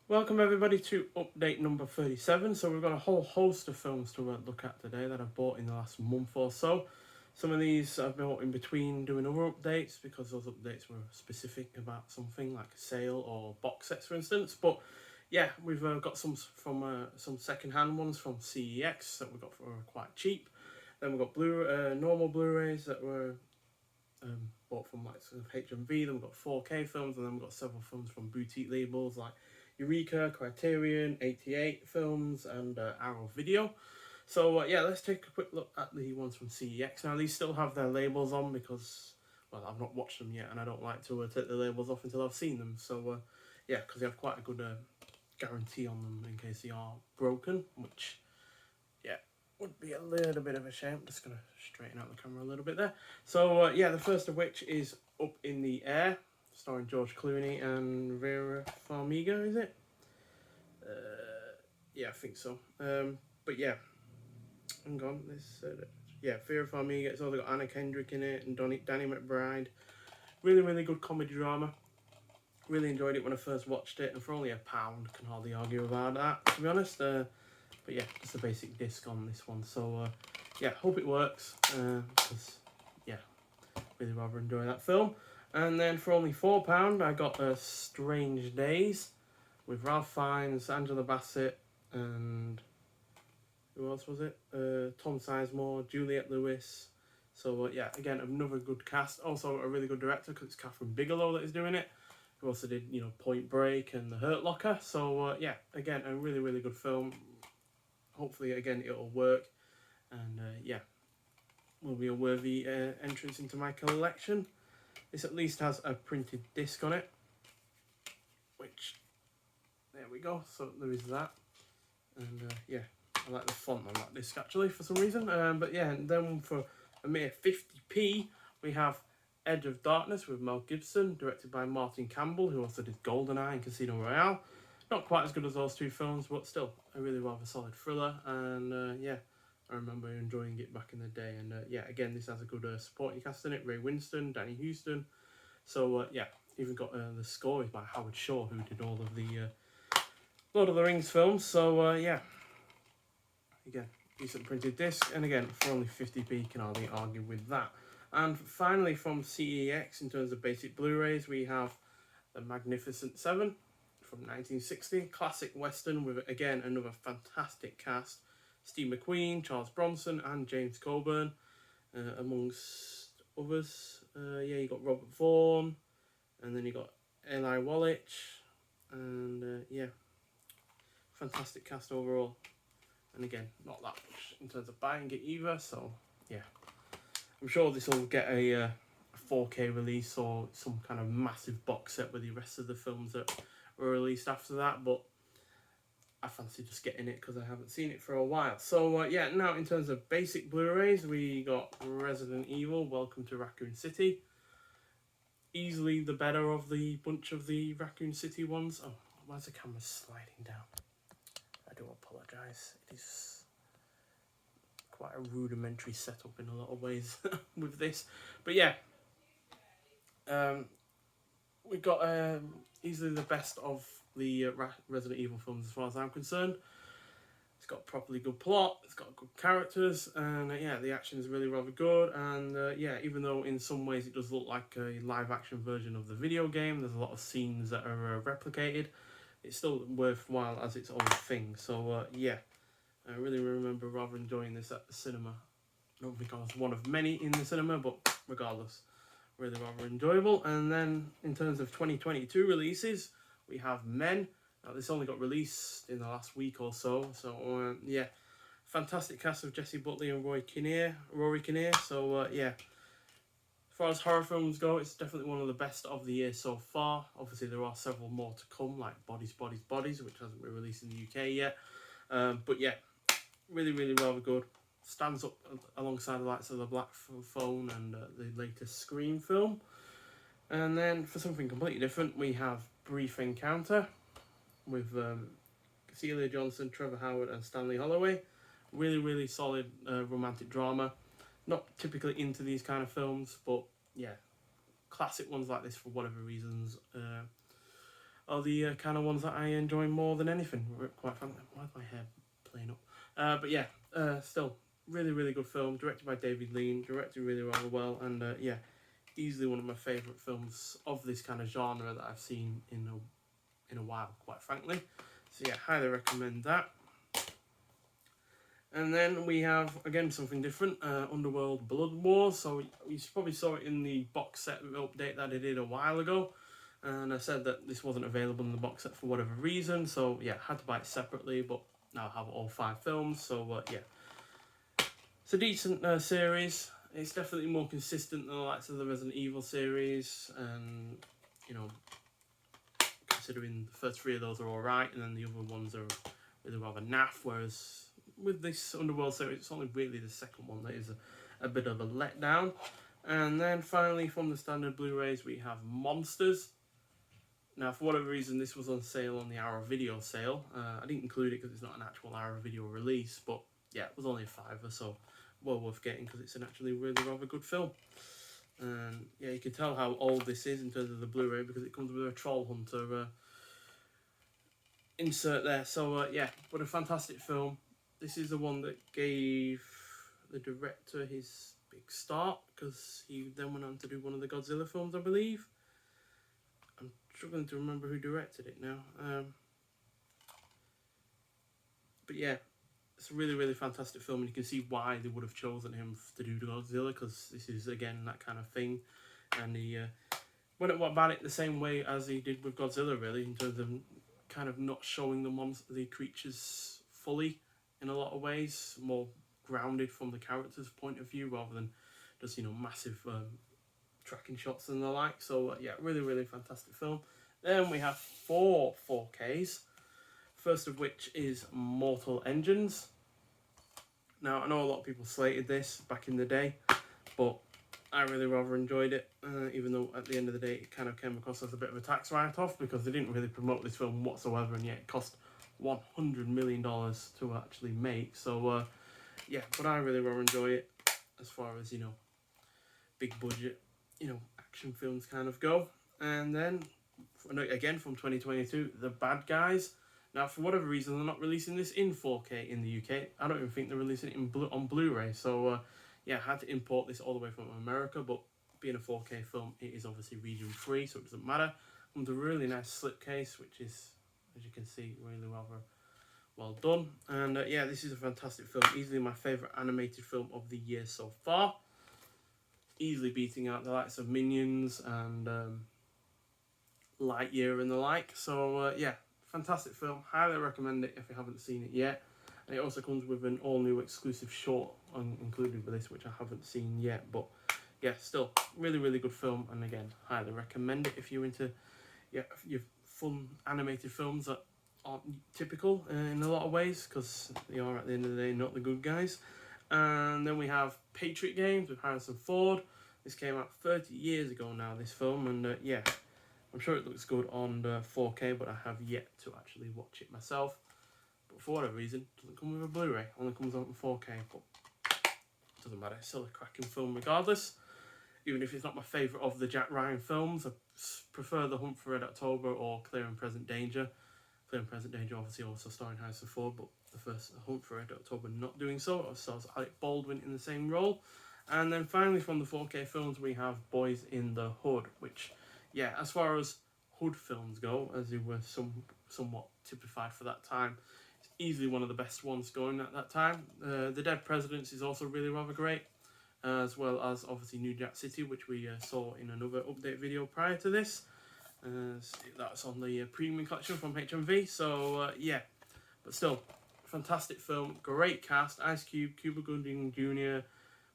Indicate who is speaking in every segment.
Speaker 1: Welcome everybody to update number 37. So we've got a whole host of films to look at today that I've bought in the last month or so. Some of these I've bought in between doing other updates because those updates were specific about something like a sale or box sets for instance. But yeah, we've got some from some second-hand ones from CEX that we got for quite cheap. Then we've got normal Blu-rays that were bought from like sort of HMV. Then we've got 4K films, and then we've got several films from boutique labels like Eureka, Criterion, 88 Films, and Arrow Video. So yeah, let's take a quick look at the ones from CEX. Now these still have their labels on because, well, I've not watched them yet, and I don't like to take the labels off until I've seen them. So yeah, because they have quite a good guarantee on them in case they are broken, which yeah would be a little bit of a shame. Just gonna straighten out the camera a little bit there. So yeah, the first of which is Up in the Air, starring George Clooney and Vera Farmiga, is it? Yeah, I think so. But yeah, hang on. Yeah, Vera Farmiga. It's also got Anna Kendrick in it and Danny McBride. Really, really good comedy drama. Really enjoyed it when I first watched it, and for only £1, can hardly argue about that, to be honest. But yeah, just a basic disc on this one. So yeah, hope it works. Because yeah, really rather enjoy that film. And then for only £4, I got Strange Days with Ralph Fiennes, Angela Bassett, and who else was it? Tom Sizemore, Juliette Lewis. So yeah, again, another good cast. Also a really good director because it's Catherine Bigelow that is doing it, who also did, Point Break and The Hurt Locker. So yeah, again, a really, really good film. Hopefully, again, it'll work. And yeah, will be a worthy entrance into my collection. This at least has a printed disc on it, which, there we go, so there is that. And yeah, I like the font on that disc actually for some reason. But yeah, and then for a mere 50p, we have Edge of Darkness with Mel Gibson, directed by Martin Campbell, who also did GoldenEye and Casino Royale. Not quite as good as those two films, but still a really rather solid thriller. And yeah, I remember enjoying it back in the day. And yeah, again, this has a good supporting cast in it. Ray Winstone, Danny Houston. So yeah, even got the score is by Howard Shore, who did all of the Lord of the Rings films. So yeah, again, decent printed disc, and again, for only 50p, can hardly argue with that. And finally, from CEX, in terms of basic Blu-rays, we have The Magnificent Seven from 1960, classic western with, again, another fantastic cast. Steve McQueen, Charles Bronson, and James Coburn, amongst others. Yeah, you got Robert Vaughn, and then you got Eli Wallach, and yeah, fantastic cast overall. And again, not that much in terms of buying it either. So yeah, I'm sure this will get a 4K release or some kind of massive box set with the rest of the films that were released after that. But I fancy just getting it because I haven't seen it for a while. So yeah, now in terms of basic Blu-rays, we got Resident Evil, Welcome to Raccoon City. Easily the better of the bunch of the Raccoon City ones. Oh, why's the camera sliding down? I do apologise. It is quite a rudimentary setup in a lot of ways with this. But yeah, we got easily the best of the Resident Evil films as far as I'm concerned. It's got a properly good plot, it's got good characters, and yeah, the action is really rather good. And yeah, even though in some ways it does look like a live action version of the video game, there's a lot of scenes that are replicated, it's still worthwhile as its own thing. So yeah, I really remember rather enjoying this at the cinema. I don't think I was one of many in the cinema, but regardless, really rather enjoyable. And then in terms of 2022 releases, we have Men. Now, this only got released in the last week or so. So yeah, fantastic cast of Jesse Buckley and Rory Kinnear. So yeah, as far as horror films go, it's definitely one of the best of the year so far. Obviously, there are several more to come, like Bodies, which hasn't been released in the UK yet. But yeah, really, really rather good. Stands up alongside the likes of The Black Phone and the latest Scream film. And then for something completely different, we have Brief Encounter with Celia Johnson, Trevor Howard, and Stanley Holloway. Really, really solid romantic drama. Not typically into these kind of films, but yeah, classic ones like this for whatever reasons are the kind of ones that I enjoy more than anything, quite frankly. Why is my hair playing up? But yeah, still, really, really good film, directed by David Lean, directed really rather well, and yeah, easily one of my favourite films of this kind of genre that I've seen in a while, quite frankly. So yeah, highly recommend that. And then we have, again, something different, Underworld Blood War. So you probably saw it in the box set update that I did a while ago. And I said that this wasn't available in the box set for whatever reason. So yeah, had to buy it separately, but now I have all 5 films. So yeah, it's a decent series. It's definitely more consistent than the likes of the Resident Evil series. And, you know, considering the first 3 of those are alright, and then the other ones are really rather naff, whereas with this Underworld series, it's only really the second one that is a bit of a letdown. And then finally, from the standard Blu-rays, we have Monsters. Now, for whatever reason, this was on sale on the Arrow Video sale. I didn't include it because it's not an actual Arrow Video release, but yeah, it was only a £5, so well worth getting because it's an actually really rather good film. And yeah, you can tell how old this is in terms of the Blu-ray because it comes with a Troll Hunter insert there. So yeah, but a fantastic film. This is the one that gave the director his big start because he then went on to do one of the Godzilla films, I believe. I'm struggling to remember who directed it now. But yeah, it's a really, really fantastic film, and you can see why they would have chosen him to do Godzilla, because this is, again, that kind of thing. And he went about it the same way as he did with Godzilla, really, in terms of kind of not showing the creatures fully in a lot of ways, more grounded from the character's point of view rather than just, you know, massive tracking shots and the like. So yeah, really, really fantastic film. Then we have 4 4Ks. First of which is Mortal Engines. Now, I know a lot of people slated this back in the day, but I really rather enjoyed it, even though at the end of the day it kind of came across as a bit of a tax write-off because they didn't really promote this film whatsoever, and yet it cost $100 million to actually make. So yeah, but I really rather enjoy it as far as, you know, big budget, you know, action films kind of go. And then, again, from 2022, The Bad Guys. Now, for whatever reason, they're not releasing this in 4K in the UK. I don't even think they're releasing it on Blu-ray. So, yeah, I had to import this all the way from America. But being a 4K film, it is obviously region free, so it doesn't matter. Comes with a really nice slipcase, which is, as you can see, really rather well done. And yeah, this is a fantastic film. Easily my favourite animated film of the year so far. Easily beating out the likes of Minions and Lightyear and the like. So yeah, fantastic film. Highly recommend it if you haven't seen it yet. And it also comes with an all-new exclusive short included with this, which I haven't seen yet. But yeah, still really, really good film. And again, highly recommend it if you're into your fun animated films that aren't typical in a lot of ways, because they are, at the end of the day, not the good guys. And then we have Patriot Games with Harrison Ford. This came out 30 years ago now, this film, and yeah, I'm sure it looks good on 4K, but I have yet to actually watch it myself. But for whatever reason, it doesn't come with a Blu-ray, only comes out in 4K, but it doesn't matter, it's still a cracking film regardless. Even if it's not my favourite of the Jack Ryan films, I prefer The Hunt for Red October or Clear and Present Danger. Clear and Present Danger obviously also starring Harrison Ford, but the first Hunt for Red October not doing so. It stars Alec Baldwin in the same role. And then finally from the 4K films we have Boys in the Hood, which, yeah, as far as Hood films go, as they were somewhat typified for that time, it's easily one of the best ones going at that time. The Dead Presidents is also really rather great, as well as obviously New Jack City, which we saw in another update video prior to this. That's on the premium collection from HMV. So yeah, but still, fantastic film, great cast: Ice Cube, Cuba Gooding Jr.,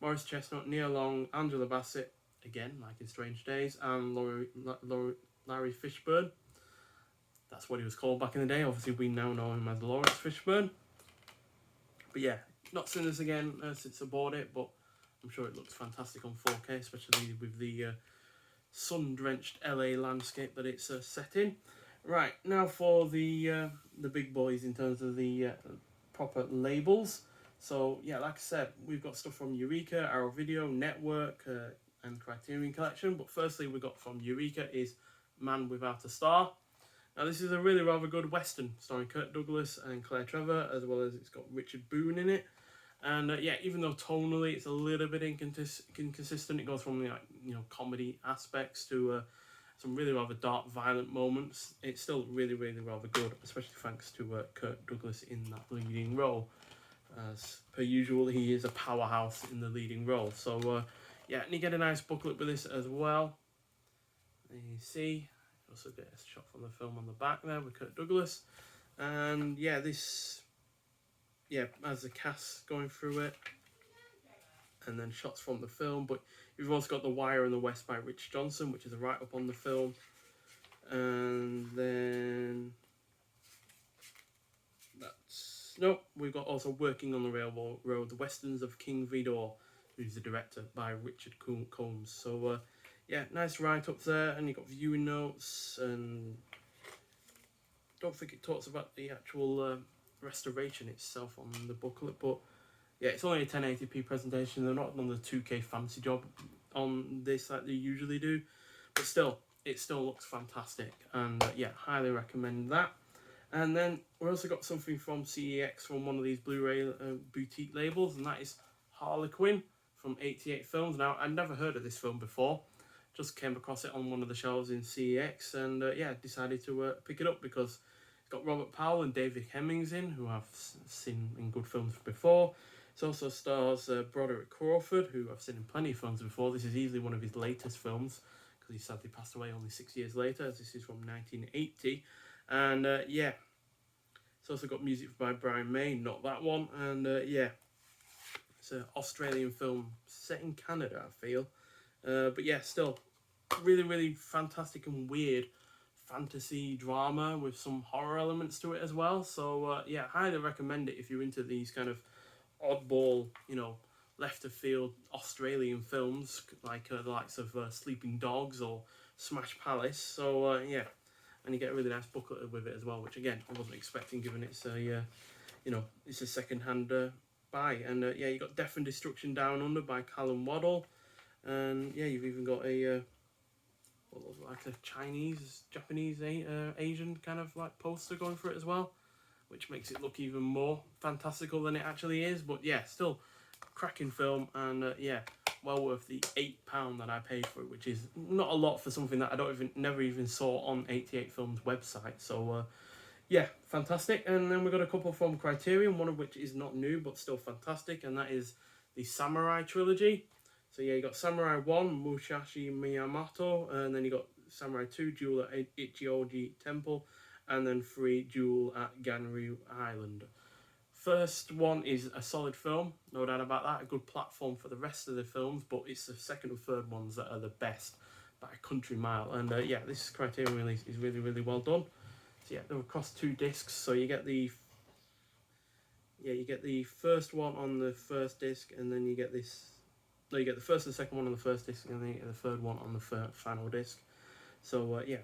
Speaker 1: Morris Chestnut, Nia Long, Angela Bassett, again like in Strange Days, and Larry Fishburne. That's what he was called back in the day. Obviously, we now know him as Lawrence Fishburne. But yeah, not seen this again since I bought it, but I'm sure it looks fantastic on 4K, especially with the sun-drenched LA landscape that it's set in. Right, now for the big boys in terms of the proper labels. So yeah, like I said, we've got stuff from Eureka, Arrow Video, Network, and Criterion Collection. But firstly, we got from Eureka is Man Without a Star. Now this is a really rather good western starring Kirk Douglas and Claire Trevor, as well as it's got Richard Boone in it. And yeah, even though tonally it's a little bit inconsistent, it goes from the comedy aspects to some really rather dark, violent moments. It's still really, really rather good, especially thanks to Kirk Douglas in that leading role. As per usual, he is a powerhouse in the leading role. So yeah, and you get a nice booklet with this as well. And you see, you also get a shot from the film on the back there with Kirk Douglas. And yeah, this has the cast going through it, and then shots from the film. But you've also got The Wire and The West by Rich Johnson, which is a write-up on the film. And then we've got also Working on the Railroad, The Westerns of King Vidor, who's the director, by Richard Combs. So yeah, nice write-up there, and you've got viewing notes, and don't think it talks about the actual restoration itself on the booklet, but yeah, it's only a 1080p presentation. They're not on the 2K fancy job on this like they usually do, but still, it still looks fantastic, and yeah, highly recommend that. And then we also got something from CEX from one of these Blu-ray boutique labels, and that is Harlequin from 88 Films. Now, I'd never heard of this film before, just came across it on one of the shelves in CEX, and yeah, decided to pick it up because it's got Robert Powell and David Hemmings in, who I've seen in good films before. It also stars Broderick Crawford, who I've seen in plenty of films before. This is easily one of his latest films, because he sadly passed away only 6 years later, as this is from 1980. And yeah, it's also got music by Brian May, not that one. And yeah, it's an Australian film set in Canada, I feel. But yeah, still really, really fantastic and weird fantasy drama with some horror elements to it as well. So yeah, highly recommend it if you're into these kind of oddball, left of field Australian films like the likes of Sleeping Dogs or Smash Palace. So yeah, and you get a really nice booklet with it as well, which again I wasn't expecting, given it's a it's a second-hand buy. And yeah, you got Death and Destruction Down Under by Callum Waddle, and yeah, you've even got a what looks like a Japanese, Asian kind of like poster going for it as well, which makes it look even more fantastical than it actually is. But yeah, still cracking film, and yeah, well worth the £8 that I paid for it, which is not a lot for something that I never even saw on 88 Films website. So yeah, fantastic. And then we got a couple from Criterion, one of which is not new but still fantastic, and that is the Samurai trilogy. So yeah, you got Samurai 1, Musashi Miyamoto, and then you got Samurai 2, Duel at Ichioji Temple, and then 3, Duel at Ganryu Island. First one is a solid film, no doubt about that, a good platform for the rest of the films, but it's the second and third ones that are the best by a country mile. And yeah, this Criterion release is really, really well done. So yeah, they're across 2 discs, so you get the first one on the first disc, and then you get this. No, you get the first and second one on the first disc, and then you get the third one on the final disc. So yeah,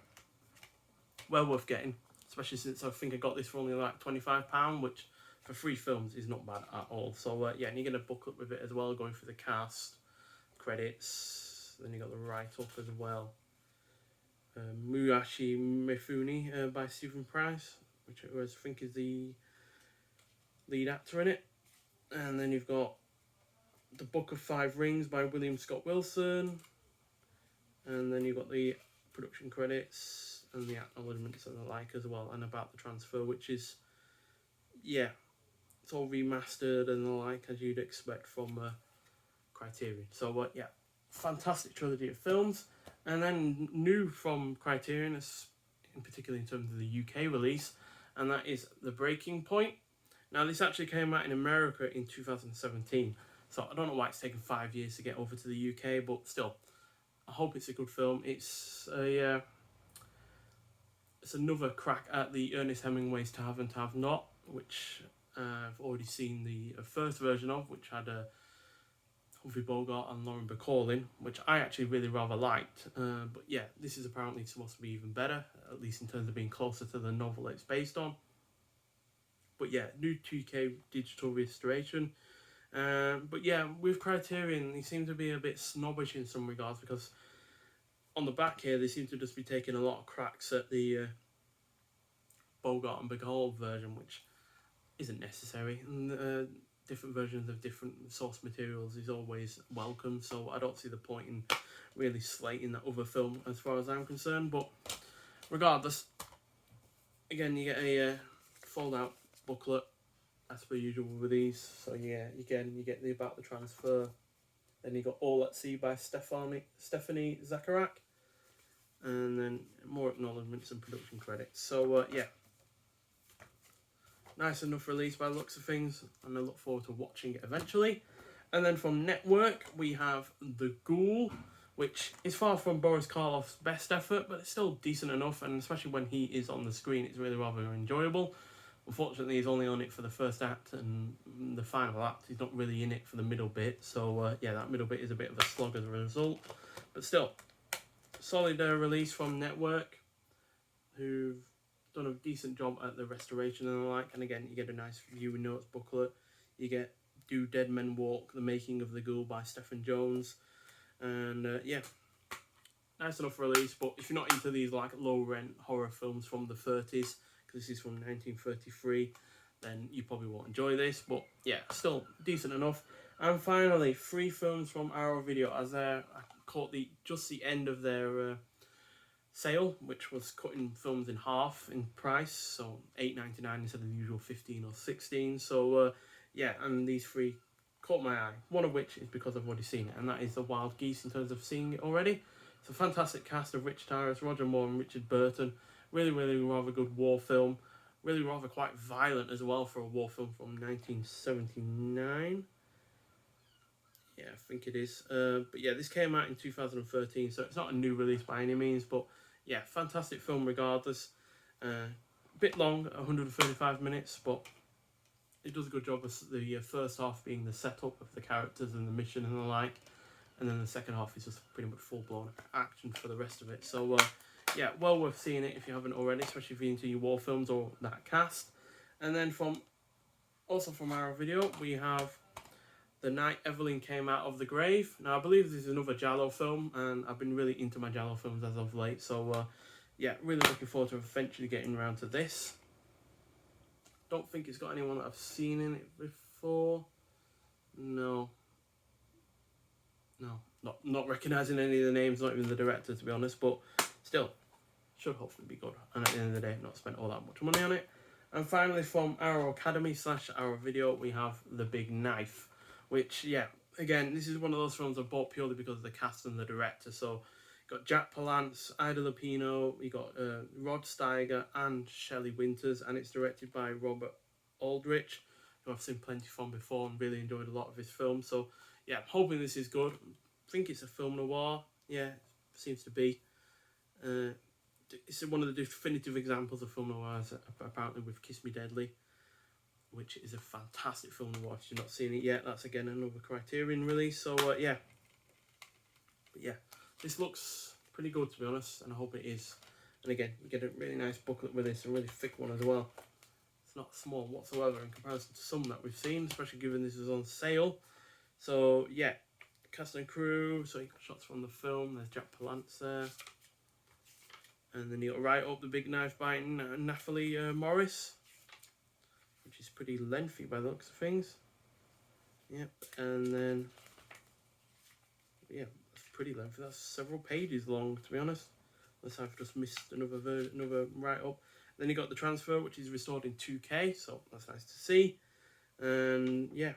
Speaker 1: well worth getting, especially since I think I got this for only like £25, which for 3 films is not bad at all. So yeah, and you get a booklet with it as well, going through the cast, credits. Then you got the write-up as well. Musashi Mifune by Stephen Price, which I think is the lead actor in it. And then you've got The Book of Five Rings by William Scott Wilson. And then you've got the production credits and the acknowledgements and the like as well, and about the transfer, which is, yeah, it's all remastered and the like, as you'd expect from Criterion. So yeah, fantastic trilogy of films. And then new from Criterion, in particular in terms of the UK release, and that is The Breaking Point. Now this actually came out in America in 2017, so I don't know why it's taken 5 years to get over to the UK, but still, I hope it's a good film. It's another crack at the Ernest Hemingway's To Have and To Have Not, which I've already seen the first version of, which had Humphrey Bogart and Lauren Bacall in, which I actually really rather liked. But yeah, this is apparently supposed to be even better, at least in terms of being closer to the novel it's based on. But yeah, new 2K digital restoration. But yeah, with Criterion, they seem to be a bit snobbish in some regards, because on the back here, they seem to just be taking a lot of cracks at the Bogart and Bacall version, which isn't necessary. And different versions of different source materials is always welcome, so I don't see the point in really slating that other film as far as I'm concerned. But regardless, again, you get a fold-out booklet as per usual with these. So yeah, again, you get the about the transfer. Then you got All at Sea by Stephanie Zacharek, and then more acknowledgements and production credits. So yeah, nice enough release by the looks of things, and I look forward to watching it eventually. And then from Network, we have The Ghoul, which is far from Boris Karloff's best effort, but it's still decent enough, and especially when he is on the screen, it's really rather enjoyable. Unfortunately, he's only on it for the first act, and the final act, he's not really in it for the middle bit. So yeah, that middle bit is a bit of a slog as a result. But still, solid release from Network, who've done a decent job at the restoration and the like. And again, you get a nice viewing notes booklet. You get Do Dead Men Walk, The Making of the Ghoul by Stephen Jones. And yeah, nice enough release. But if you're not into these like low-rent horror films from the 30s, this is from 1933, then you probably won't enjoy this, but yeah, still decent enough. And finally, 3 films from Arrow Video, as I caught just the end of their sale, which was cutting films in half in price, so $8.99 instead of the usual 15 or 16. So yeah, and these 3 caught my eye, one of which is because I've already seen it, and that is The Wild Geese in terms of seeing it already. It's a fantastic cast of Rich Tyrus, Roger Moore and Richard Burton. Really, really rather good war film. Really rather quite violent as well for a war film from 1979. Yeah, I think it is. But yeah, this came out in 2013, so it's not a new release by any means. But yeah, fantastic film regardless. A bit long, 135 minutes, but it does a good job of the first half being the setup of the characters and the mission and the like. And then the second half is just pretty much full-blown action for the rest of it. So yeah, well worth seeing it if you haven't already, especially if you're into your war films or that cast. And then also from our video, we have The Night Evelyn Came Out of the Grave. Now, I believe this is another Giallo film, and I've been really into my Giallo films as of late. So yeah, really looking forward to eventually getting around to this. Don't think it's got anyone that I've seen in it before. No, not recognising any of the names, not even the director, to be honest, but still, should hopefully be good, and at the end of the day, I've not spent all that much money on it. And finally, from Arrow Academy / Arrow Video, we have The Big Knife, which, yeah, again, this is one of those films I bought purely because of the cast and the director. So, you got Jack Palance, Ida Lupino, you got Rod Steiger and Shelley Winters, and it's directed by Robert Aldrich, who I've seen plenty from before and really enjoyed a lot of his films. So, yeah, I'm hoping this is good. I think it's a film noir. Yeah, seems to be. It's one of the definitive examples of film noirs, apparently, with Kiss Me Deadly, which is a fantastic film noir. If you've not seen it yet, that's again another Criterion release. So yeah, but yeah, this looks pretty good, to be honest, and I hope it is. And again, you get a really nice booklet with this, a really thick one as well. It's not small whatsoever in comparison to some that we've seen, especially given this is on sale. So yeah, cast and crew. So you got shots from the film. There's Jack Palance there. And then you got Right Up, The Big Knife by Nathalie Morris, which is pretty lengthy by the looks of things. Yep, and then, yeah, that's pretty lengthy. That's several pages long, to be honest. Unless I've just missed another Right Up. Then you got the transfer, which is restored in 2K, so that's nice to see. And yeah,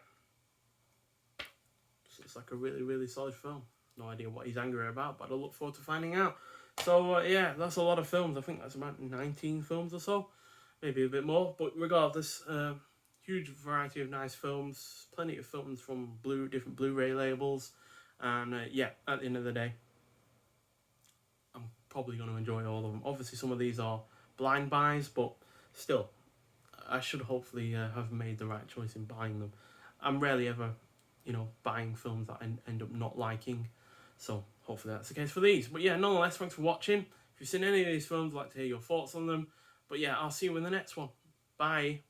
Speaker 1: just looks like a really, really solid film. No idea what he's angry about, but I look forward to finding out. So yeah, that's a lot of films. I think that's about 19 films or so, maybe a bit more. But regardless, huge variety of nice films, plenty of films from different Blu-ray labels, and yeah, at the end of the day, I'm probably going to enjoy all of them. Obviously, some of these are blind buys, but still, I should hopefully have made the right choice in buying them. I'm rarely ever, buying films that I end up not liking. So hopefully that's the case for these. But yeah, nonetheless, thanks for watching. If you've seen any of these films, I'd like to hear your thoughts on them. But yeah, I'll see you in the next one. Bye.